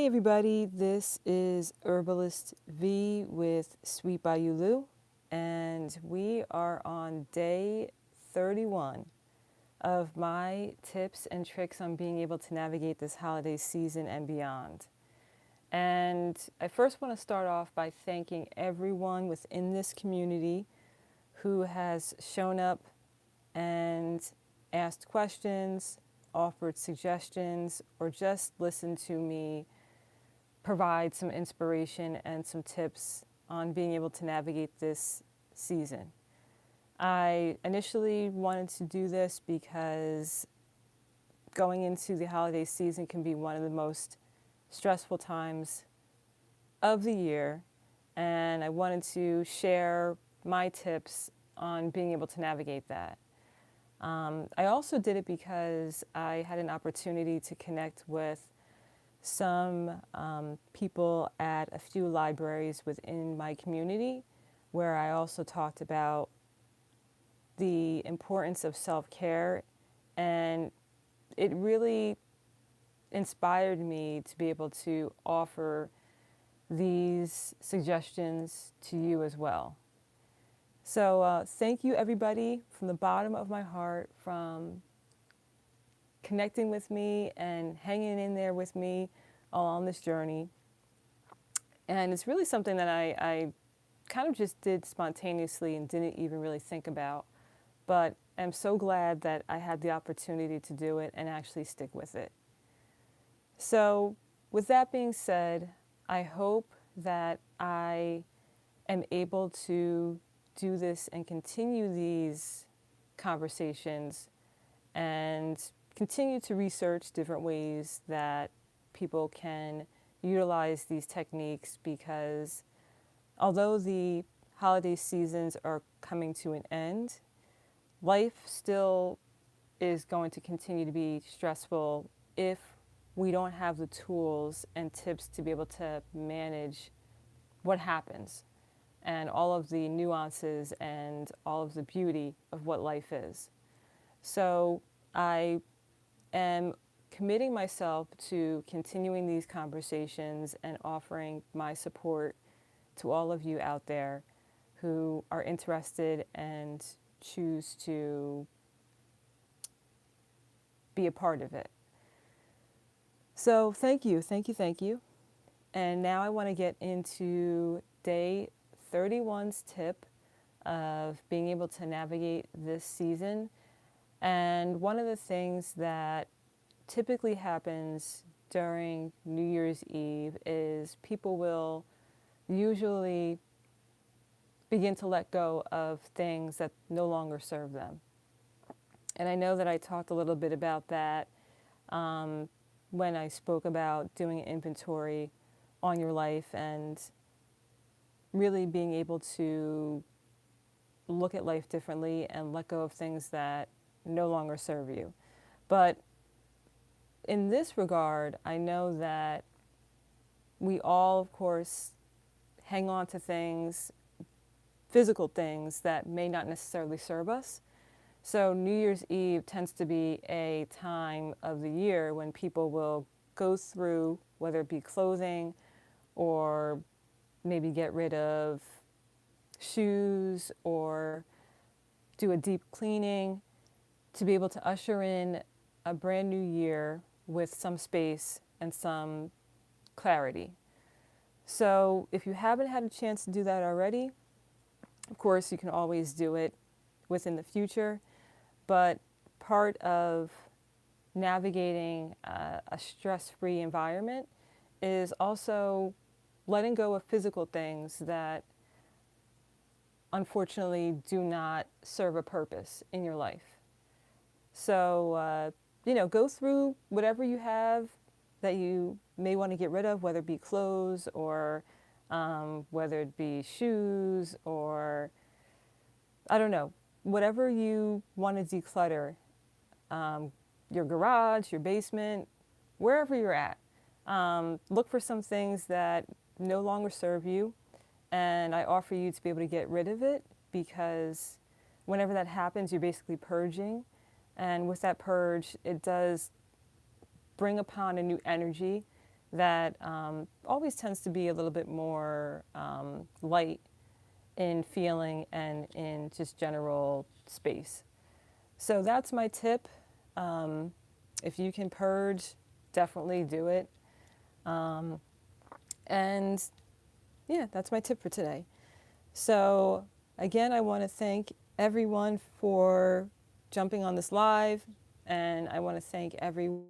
Hey everybody, this is Herbalist V with Sweet Bayou Lou, and we are on day 31 of my tips and tricks on being able to navigate this holiday season and beyond. And I first want to start off by thanking everyone within this community who has shown up and asked questions, offered suggestions, or just listened to me provide some inspiration and some tips on being able to navigate this season. I initially wanted to do this because going into the holiday season can be one of the most stressful times of the year, and I wanted to share my tips on being able to navigate that. I also did it because I had an opportunity to connect with some people at a few libraries within my community, where I also talked about the importance of self-care, and it really inspired me to be able to offer these suggestions to you as well. So thank you everybody from the bottom of my heart from connecting with me and hanging in there with me along this journey. And it's really something that I kind of just did spontaneously and didn't even really think about, but I'm so glad that I had the opportunity to do it and actually stick with it. So with that being said, I hope that I am able to do this and continue these conversations and continue to research different ways that people can utilize these techniques, because although the holiday seasons are coming to an end, life still is going to continue to be stressful if we don't have the tools and tips to be able to manage what happens and all of the nuances and all of the beauty of what life is. So I am committing myself to continuing these conversations and offering my support to all of you out there who are interested and choose to be a part of it. So thank you, thank you, thank you. And now I want to get into day 31's tip of being able to navigate this season. And one of the things that typically happens during New Year's Eve is people will usually begin to let go of things that no longer serve them. And I know that I talked a little bit about that when I spoke about doing an inventory on your life and really being able to look at life differently and let go of things that no longer serve you. But in this regard, I know that we all, of course, hang on to things, physical things that may not necessarily serve us. So New Year's Eve tends to be a time of the year when people will go through, whether it be clothing or maybe get rid of shoes or do a deep cleaning to be able to usher in a brand new year with some space and some clarity. So if you haven't had a chance to do that already, of course you can always do it within the future, but part of navigating a stress-free environment is also letting go of physical things that unfortunately do not serve a purpose in your life. So, go through whatever you have that you may want to get rid of, whether it be clothes or whether it be shoes or, I don't know, whatever you want to declutter, your garage, your basement, wherever you're at. Look for some things that no longer serve you, and I offer you to be able to get rid of it, because whenever that happens, you're basically purging. And with that purge, it does bring upon a new energy that always tends to be a little bit more light in feeling and in just general space. So that's my tip. If you can purge, definitely do it. And yeah, that's my tip for today. So again, I want to thank everyone for jumping on this live, and I want to thank everyone